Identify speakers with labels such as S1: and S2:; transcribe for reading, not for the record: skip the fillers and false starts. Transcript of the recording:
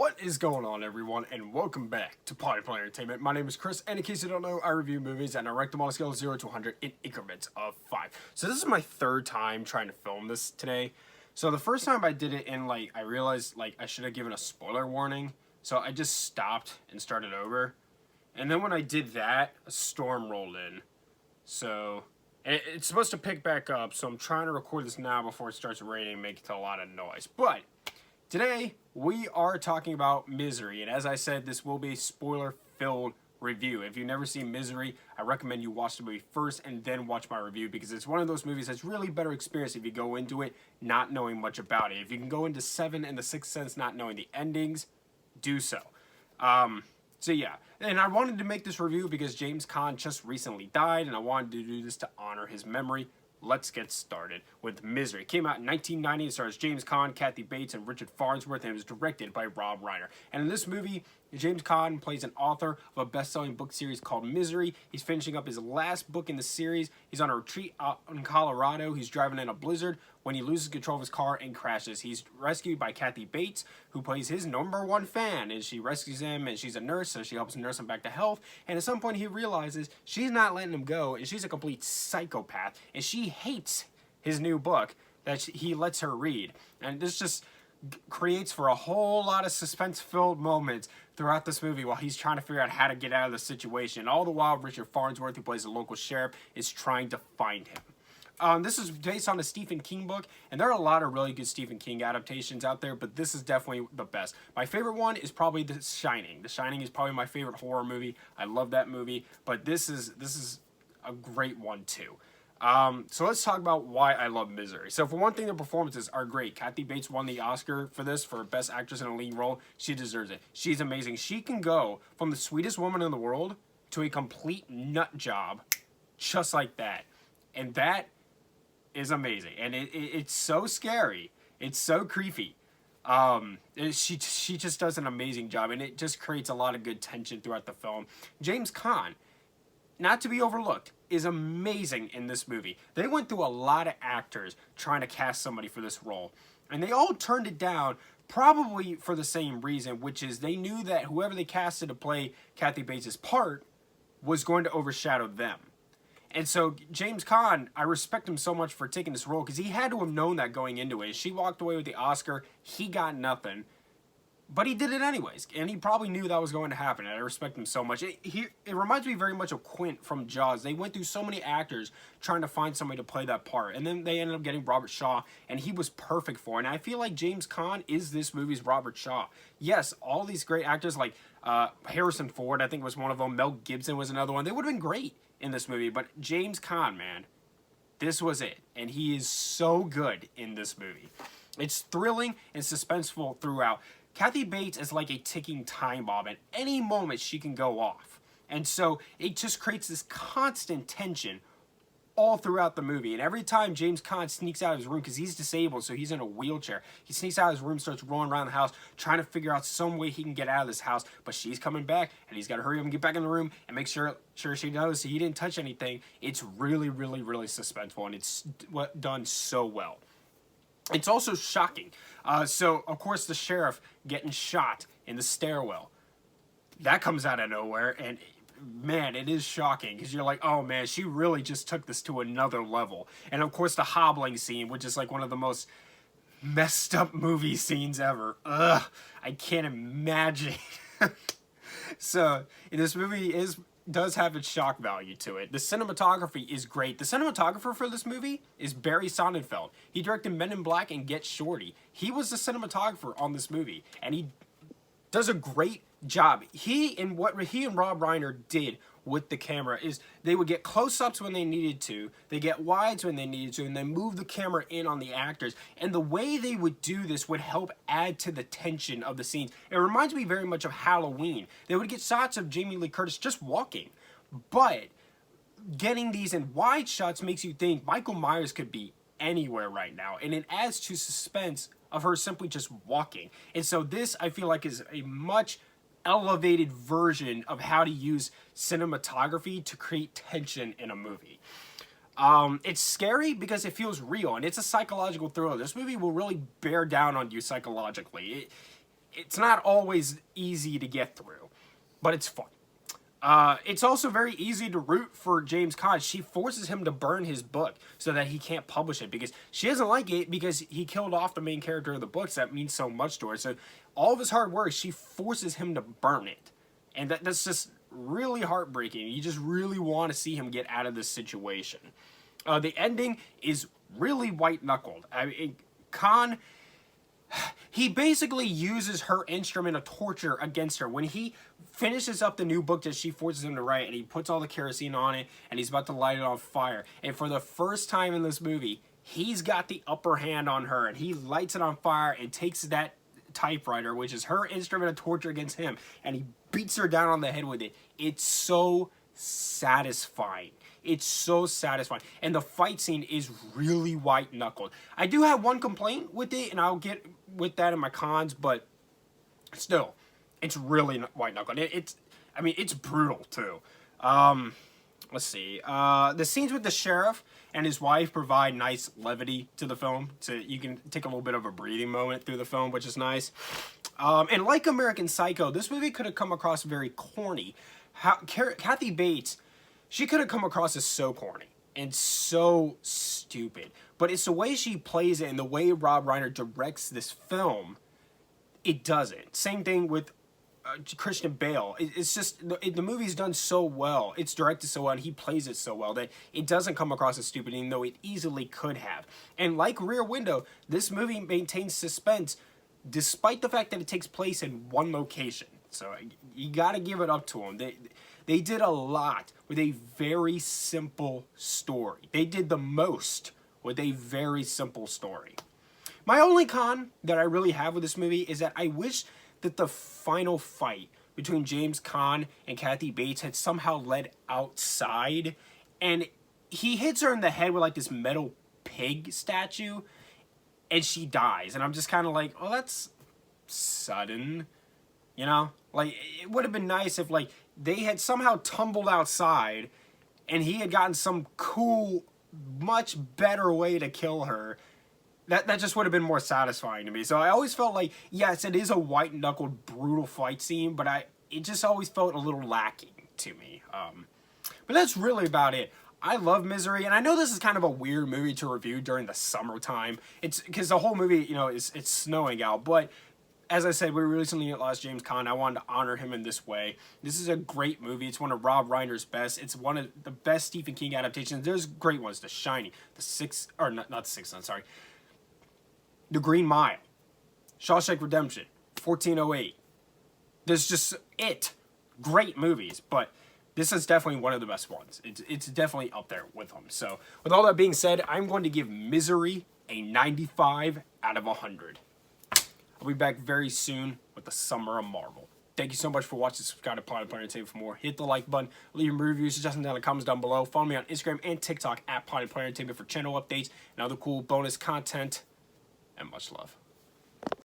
S1: What is going on, everyone, and welcome back to Potty Play Entertainment. My name is Chris, and in case you don't know, I review movies and I rank them on a scale of 0 to 100 in increments of 5. So this is my third time trying to film this today. So the first time I did it in, I realized, I should have given a spoiler warning. So I just stopped and started over. And then when I did that, a storm rolled in. So it's supposed to pick back up, so I'm trying to record this now before it starts raining and make a lot of noise. But today, we are talking about Misery, and as I said, this will be a spoiler-filled review. If you've never seen Misery, I recommend you watch the movie first and then watch my review, because it's one of those movies that's really better experience if you go into it not knowing much about it. If you can go into Seven and The Sixth Sense not knowing the endings, do so. So yeah, and I wanted to make this review because James Caan just recently died, and I wanted to do this to honor his memory. Let's get started with Misery. It came out in 1990. It stars James Caan, Kathy Bates, and Richard Farnsworth, and it was directed by Rob Reiner. And in this movie, James Caan plays an author of a best-selling book series called Misery. He's finishing up his last book in the series. He's on a retreat out in Colorado. He's driving in a blizzard when he loses control of his car and crashes. He's rescued by Kathy Bates, who plays his #1 fan, and she rescues him, and she's a nurse, so she helps nurse him back to health. And at some point, he realizes she's not letting him go, and she's a complete psychopath, and she hates his new book that he lets her read. And this just creates for a whole lot of suspense-filled moments throughout this movie while he's trying to figure out how to get out of the situation. All the while, Richard Farnsworth, who plays the local sheriff, is trying to find him. This is based on a Stephen King book, and there are a lot of really good Stephen King adaptations out there, but this is definitely the best. My favorite one is probably The Shining. The Shining is probably my favorite horror movie. I love that movie, but this is a great one too. So let's talk about why I love Misery. So for one thing, the performances are great. Kathy Bates won the Oscar for this for Best Actress in a Lead Role. She deserves it. She's amazing. She can go from the sweetest woman in the world to a complete nut job just like that. And that is amazing. And it's so scary. It's so creepy. She just does an amazing job, and it just creates a lot of good tension throughout the film. James Caan, not to be overlooked, is amazing in this movie. They went through a lot of actors trying to cast somebody for this role, and they all turned it down probably for the same reason, which is they knew that whoever they casted to play Kathy Bates' part was going to overshadow them. And so James Caan, I respect him so much for taking this role because he had to have known that going into it. She walked away with the Oscar. He got nothing. But he did it anyways, and he probably knew that was going to happen, and I respect him so much. It reminds me very much of Quint from Jaws. They went through so many actors trying to find somebody to play that part, and then they ended up getting Robert Shaw, and he was perfect for it. And I feel like James Caan is this movie's Robert Shaw. Yes, all these great actors like Harrison Ford, I think was one of them. Mel Gibson was another one. They would have been great in this movie, but James Caan, man, this was it, and he is so good in this movie. It's thrilling and suspenseful throughout. Kathy Bates is like a ticking time bomb. At any moment, she can go off. And so it just creates this constant tension all throughout the movie. And every time James Caan sneaks out of his room, because he's disabled, so he's in a wheelchair, he sneaks out of his room, starts rolling around the house, trying to figure out some way he can get out of this house. But she's coming back, and he's got to hurry up and get back in the room and make sure she knows he didn't touch anything. It's really, really, really suspenseful, and it's done so well. It's also shocking. So, of course, the sheriff getting shot in the stairwell. That comes out of nowhere, and man, it is shocking, because you're like, oh man, she really just took this to another level. And of course, the hobbling scene, which is like one of the most messed up movie scenes ever. Ugh, I can't imagine. So, this movie does have its shock value to it. The cinematography is great. The cinematographer for this movie is Barry Sonnenfeld. He directed Men in Black and Get Shorty. He was the cinematographer on this movie, and he does a great job. What he and Rob Reiner did with the camera is they would get close-ups when they needed to, they get wides when they needed to, and then move the camera in on the actors. And the way they would do this would help add to the tension of the scenes. It reminds me very much of Halloween. They would get shots of Jamie Lee Curtis just walking, but getting these in wide shots makes you think Michael Myers could be anywhere right now, and it adds to suspense of her simply just walking. And so this, I feel like, is a much elevated version of how to use cinematography to create tension in a movie. It's scary because it feels real, and it's a psychological thriller. This movie will really bear down on you psychologically. it's not always easy to get through, but it's fun. It's also very easy to root for James Caan. She forces him to burn his book so that he can't publish it because she doesn't like it because he killed off the main character of the books that means so much to her. So all of his hard work, she forces him to burn it. And that's just really heartbreaking. You just really want to see him get out of this situation. The ending is really white-knuckled. I mean, Caan, he basically uses her instrument of torture against her. When he finishes up the new book that she forces him to write, and he puts all the kerosene on it, and he's about to light it on fire, and for the first time in this movie, he's got the upper hand on her, and he lights it on fire and takes that typewriter, which is her instrument of torture against him, and he beats her down on the head with it. It's so satisfying. It's so satisfying. And the fight scene is really white-knuckled. I do have one complaint with it, and I'll get with that in my cons, but still, it's really white-knuckled. I mean, it's brutal, too. Let's see. The scenes with the sheriff and his wife provide nice levity to the film. So you can take a little bit of a breathing moment through the film, which is nice. And like American Psycho, this movie could have come across very corny. Kathy Bates, she could have come across as so corny and so stupid. But it's the way she plays it and the way Rob Reiner directs this film, it doesn't. Same thing with Christian Bale. It's just, the movie's done so well. It's directed so well and he plays it so well that it doesn't come across as stupid, even though it easily could have. And like Rear Window, this movie maintains suspense despite the fact that it takes place in one location. So you gotta give it up to them. They did a lot with a very simple story. They did the most with a very simple story. My only con that I really have with this movie is that I wish that the final fight between James Caan and Kathy Bates had somehow led outside, and he hits her in the head with like this metal pig statue, and she dies. And I'm just kind of like, oh, that's sudden, you know? Like, it would have been nice if, like, they had somehow tumbled outside and he had gotten some cool, much better way to kill her. That just would have been more satisfying to me. So I always felt like, yes, it is a white-knuckled, brutal fight scene, but it just always felt a little lacking to me. But that's really about it. I love Misery, and I know this is kind of a weird movie to review during the summertime. It's because the whole movie, you know, it's snowing out, but as I said, we recently lost James Caan. I wanted to honor him in this way. This is a great movie. It's one of Rob Reiner's best. It's one of the best Stephen King adaptations. There's great ones. The Shining, not The Sixth, I'm sorry. The Green Mile, Shawshank Redemption, 1408. There's just great movies, but this is definitely one of the best ones. It's definitely up there with them. So with all that being said, I'm going to give Misery a 95 out of 100. I'll be back very soon with the Summer of Marvel. Thank you so much for watching. Subscribe to Potty Player Entertainment for more. Hit the like button. Leave your reviews, suggestions down in the comments down below. Follow me on Instagram and TikTok at Potty Player Entertainment for channel updates and other cool bonus content. And much love.